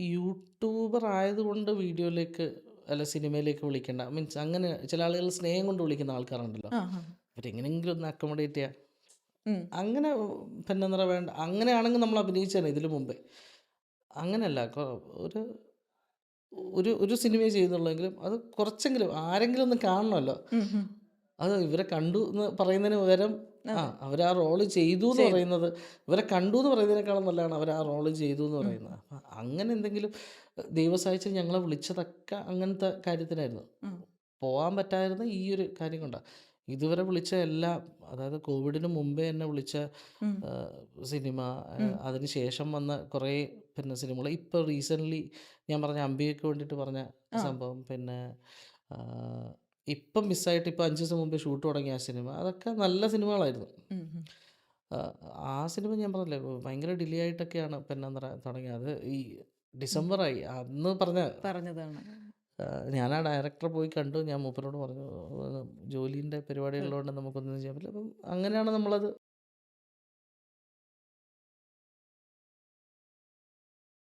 YouTuber ആയതുകൊണ്ട് വീഡിയോയിലേക്ക് അല്ല സിനിമയിലേക്ക് വിളിക്കേണ്ട മീൻസ് അങ്ങനെ ചില ആളുകൾ സ്നേഹം കൊണ്ട് വിളിക്കുന്ന ആൾക്കാരുണ്ടല്ലോ. ആ ഹാ അവരെങ്ങനെയെങ്കിലും ഒന്ന് അക്കോമഡേറ്റ് ചെയ്യാം. ഉം. അങ്ങനെ പിന്നെ എന്താ പറയുക വേണ്ട അങ്ങനെയാണെങ്കിൽ നമ്മൾ അഭിനയിച്ചാണ് ഇതിനു മുമ്പേ. അങ്ങനെയല്ല ഒരു ഒരു ഒരു സിനിമയെ ചെയ്യുന്നുള്ളെങ്കിലും അത് കുറച്ചെങ്കിലും ആരെങ്കിലും ഒന്ന് കാണണമല്ലോ. ഉം, ഉം. അത് ഇവരെ കണ്ടു എന്ന് പറയുന്നതിന് പകരം അതെ അവർ ആ റോള് ചെയ്തു എന്ന് ചെയ്തു. പറയുന്നത്, ഇവരെ കണ്ടു എന്ന് പറയുന്നതിനേക്കാളും നല്ലതാണ് അവർ ആ റോള് ചെയ്തു എന്ന് ഉം, പറയുന്നത്. അപ്പം അങ്ങനെ എന്തെങ്കിലും ദൈവം സഹായിച്ച് ഞങ്ങളെ വിളിച്ചതൊക്കെ അങ്ങനത്തെ കാര്യത്തിനായിരുന്നു. ഉം, പോകാൻ പറ്റാതിരുന്ന ഈ ഒരു കാര്യം കൊണ്ടാണ്. ഇതുവരെ വിളിച്ച എല്ലാം അതായത് കോവിഡിന് മുമ്പേ എന്നെ വിളിച്ച ഉം, ആ, സിനിമ, ഉം. അതിന് ശേഷം വന്ന കുറേ പിന്നെ സിനിമകൾ ഇപ്പോൾ റീസെൻ്റ്ലി ഞാൻ പറഞ്ഞ അംബികയ്ക്ക് വേണ്ടിയിട്ട് പറഞ്ഞ ആ സംഭവം, പിന്നെ ആ, ഇപ്പം മിസ്സായിട്ട് ഇപ്പോൾ 5 ദിവസം മുമ്പേ ഷൂട്ട് തുടങ്ങിയ ആ സിനിമ, അതൊക്കെ നല്ല സിനിമകളായിരുന്നു. ഉം, ഉം. ആ ആ സിനിമ ഞാൻ പറഞ്ഞില്ലേ ഭയങ്കര ഡിലേ ആയിട്ടൊക്കെയാണ് പിന്നെ എന്താ പറയുക തുടങ്ങിയത്. അത് ഈ ഡിസംബറായി അന്ന് പറഞ്ഞ പറഞ്ഞതാണ്. ഞാൻ ആ ഡയറക്ടറെ പോയി കണ്ടു. ഞാൻ മൂപ്പരോട് പറഞ്ഞു ജോലീൻ്റെ പരിപാടികളുള്ളതുകൊണ്ട് നമുക്കൊന്നും ചെയ്യാൻ പറ്റില്ല. അപ്പം അങ്ങനെയാണ് നമ്മളത്